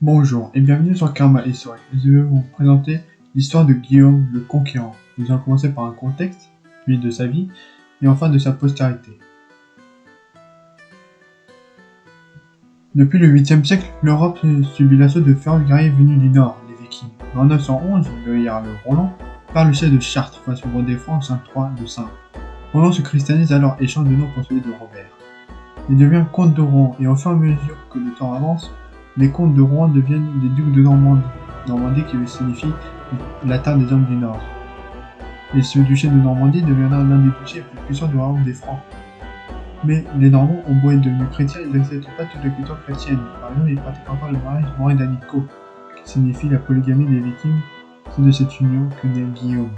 Bonjour et bienvenue sur Karma Historique. Je vais vous présenter l'histoire de Guillaume le Conquérant. Nous allons commencer par un contexte, puis de sa vie, et enfin de sa postérité. Depuis le 8e siècle, l'Europe subit l'assaut de féroces guerriers venus du nord, les Vikings. En 911, le Jarl Roland perd le siège de Chartres face au roi des Francs Saint III de Saint. Roland se cristallise alors et change de nom pour celui de Robert. Il devient comte de Rouen et au fur et à mesure que le temps avance, les comtes de Rouen deviennent des ducs de Normandie qui signifie la terre des hommes du Nord. Et ce duché de Normandie deviendra l'un des duchés les plus puissants du royaume des Francs. Mais les Normands ont beau être devenus chrétiens, ils n'acceptent pas toute la culture chrétienne. Par exemple, ils pratiquent encore le mariage moridanico, qui signifie la polygamie des Vikings. C'est de cette union que naît Guillaume.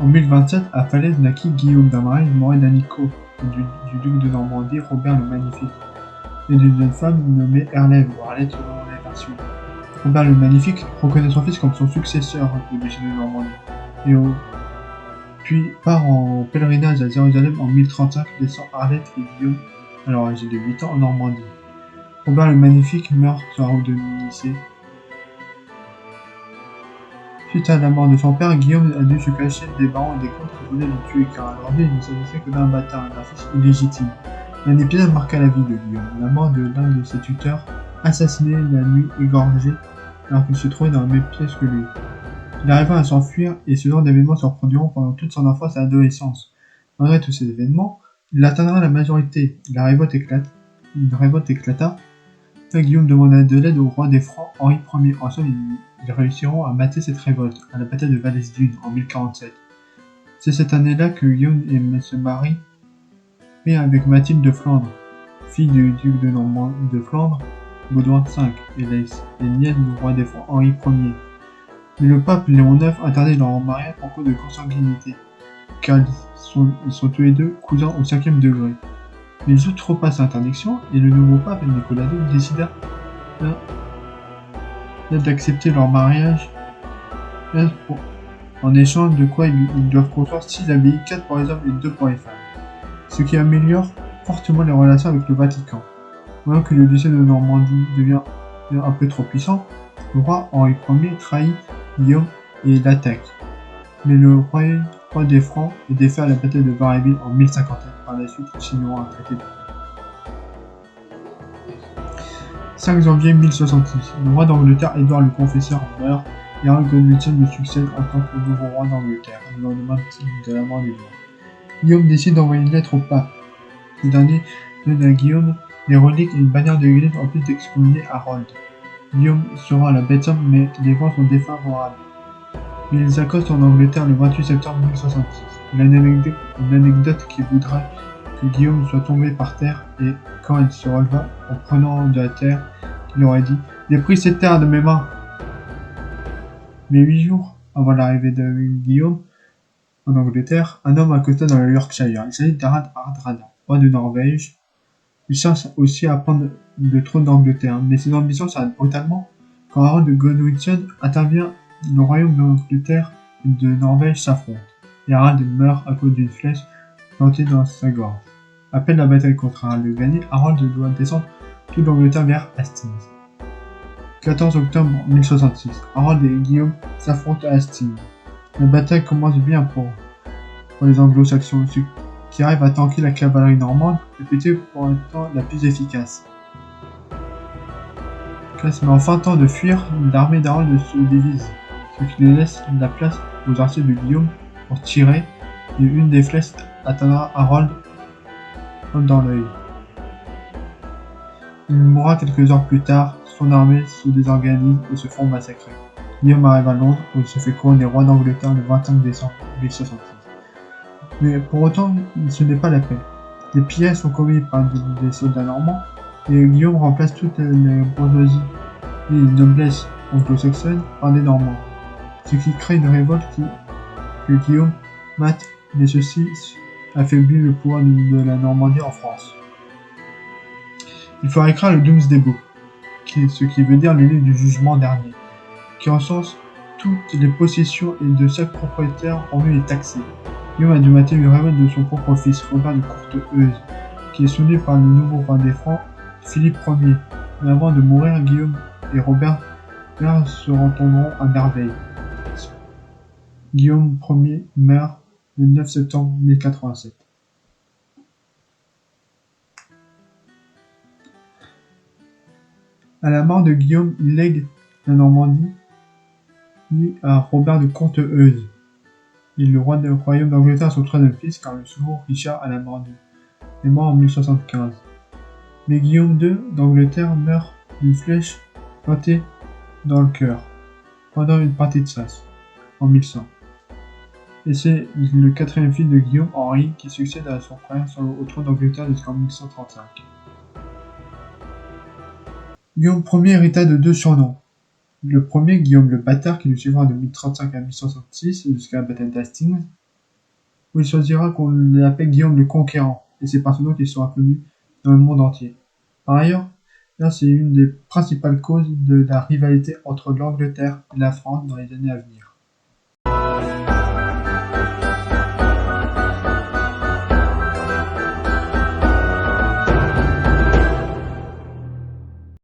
En 1027, à Falaise naquit Guillaume d'un mariage moridanico du duc de Normandie Robert le Magnifique et d'une jeune femme nommée Herlève ou Arlette selon les versions. Robert le Magnifique reconnaît son fils comme son successeur au duché de Normandie puis part en pèlerinage à Jérusalem en 1035, laissant Arlette et Guillaume, alors âgés de 8 ans, en Normandie. Robert le Magnifique meurt sur la route de Nicée. Suite à la mort de son père, Guillaume a dû se cacher des barons et des comtes qui voulaient le tuer car alors lui il ne s'agissait que d'un bâtard, d'un fils illégitime. Un épisode marqua la vie de Guillaume, la mort de l'un de ses tuteurs, assassiné la nuit égorgé alors qu'il se trouvait dans la même pièce que lui. Il arriva à s'enfuir et ce genre d'événements se reproduiront pendant toute son enfance et adolescence. Malgré tous ces événements, il atteindra la majorité. Une révolte éclata. Guillaume demanda de l'aide au roi des Francs, Henri Ier. Ensemble, ils réussiront à mater cette révolte, à la bataille de Vallès-Dunes en 1047. C'est cette année-là que Guillaume se marie avec Mathilde de Flandre, fille du duc de Flandre, Baudouin V, et nièce du roi des Francs, Henri Ier. Mais le pape Léon IX interdit leur mariage en cause de consanguinité, car ils sont tous les deux cousins au 5e degré. Ils outrepassent l'interdiction et le nouveau pape Nicolas II décida d'accepter leur mariage en échange de quoi ils doivent construire 6 abbayes, 4 pour les hommes et 2 pour les femmes, ce qui améliore fortement les relations avec le Vatican. Voyant que le duché de Normandie devient un peu trop puissant, le roi Henri Ier trahit Guillaume et l'attaque. Mais le roi des Francs est défait à la bataille de Varéville en 1051. Par la suite, ils signeront un traité de paix. 5 janvier 1066, le roi d'Angleterre Édouard le Confesseur meurt et Harold Godwinson le succède en tant que nouveau roi d'Angleterre, le lendemain de la mort d'Édouard. Guillaume décide d'envoyer une lettre au pape. Ce dernier donne à Guillaume des reliques et une bannière de l'église en plus d'excommunier Harold. Guillaume se rend à la bête somme, mais les vents sont défavorables. Ils accostent en Angleterre le 28 septembre 1066. Une anecdote qui voudrait que Guillaume soit tombé par terre et, quand il se releva, en prenant de la terre, il aurait dit « J'ai pris cette terre de mes mains !» Mais 8 jours avant l'arrivée de Guillaume en Angleterre, un homme accosta dans le Yorkshire. Il s'agit d'Harald Hardrada, roi de Norvège. Il cherche aussi à prendre le trône d'Angleterre, mais ses ambitions s'arrêtent brutalement quand Harold de Godwinson intervient. Le royaume d'Angleterre et de Norvège s'affrontent, et Harald meurt à cause d'une flèche plantée dans sa gorge. À peine la bataille contre Harald gagnée, Harold doit descendre toute l'Angleterre vers Hastings. 14 octobre 1066, Harold et Guillaume s'affrontent à Hastings. La bataille commence bien pour les anglo-saxons, qui arrivent à tanker la cavalerie normande, réputée pour être la plus efficace. Mais en feintant de fuir, l'armée d'Harold se divise, ce qui laisse la place aux archers de Guillaume pour tirer, et une des flèches atteindra Harold dans l'œil. Il mourra quelques heures plus tard, son armée se désorganise et se font massacrer. Guillaume arrive à Londres où il se fait couronner roi d'Angleterre le 25 décembre 1066. Mais pour autant, ce n'est pas la paix. Les pillages sont commis par des soldats normands et Guillaume remplace toute la bourgeoisie et les noblesses anglo-saxonnes par des Normands, ce qui crée une révolte que Guillaume mate, mais ceci affaiblit le pouvoir de la Normandie en France. Il faut écrire le Domesday Book, ce qui veut dire le livre du jugement dernier, qui encense toutes les possessions et de chaque propriétaire en vue les taxer. Guillaume a dû mater une révolte de son propre fils, Robert de Courteheuse, qui est soutenu par le nouveau roi des Francs, Philippe Ier. Mais avant de mourir, Guillaume et Robert se retourneront à merveille. Guillaume Ier meurt le 9 septembre 1087. À la mort de Guillaume, il lègue la Normandie à Robert de Courteheuse. Il est le roi du royaume d'Angleterre à son troisième fils, car le second Richard est mort en 1075. Mais Guillaume II d'Angleterre meurt d'une flèche plantée dans le cœur pendant une partie de chasse en 1100. Et c'est le quatrième fils de Guillaume, Henri, qui succède à son frère au trône d'Angleterre jusqu'en 1135. Guillaume Ier hérita de deux surnoms. Le premier, Guillaume le Bâtard, qui le suivra de 1035 à 1066 jusqu'à la bataille d'Hastings, où il choisira qu'on l'appelle Guillaume le Conquérant, et c'est par ce nom qu'il sera connu dans le monde entier. Par ailleurs, là c'est une des principales causes de la rivalité entre l'Angleterre et la France dans les années à venir.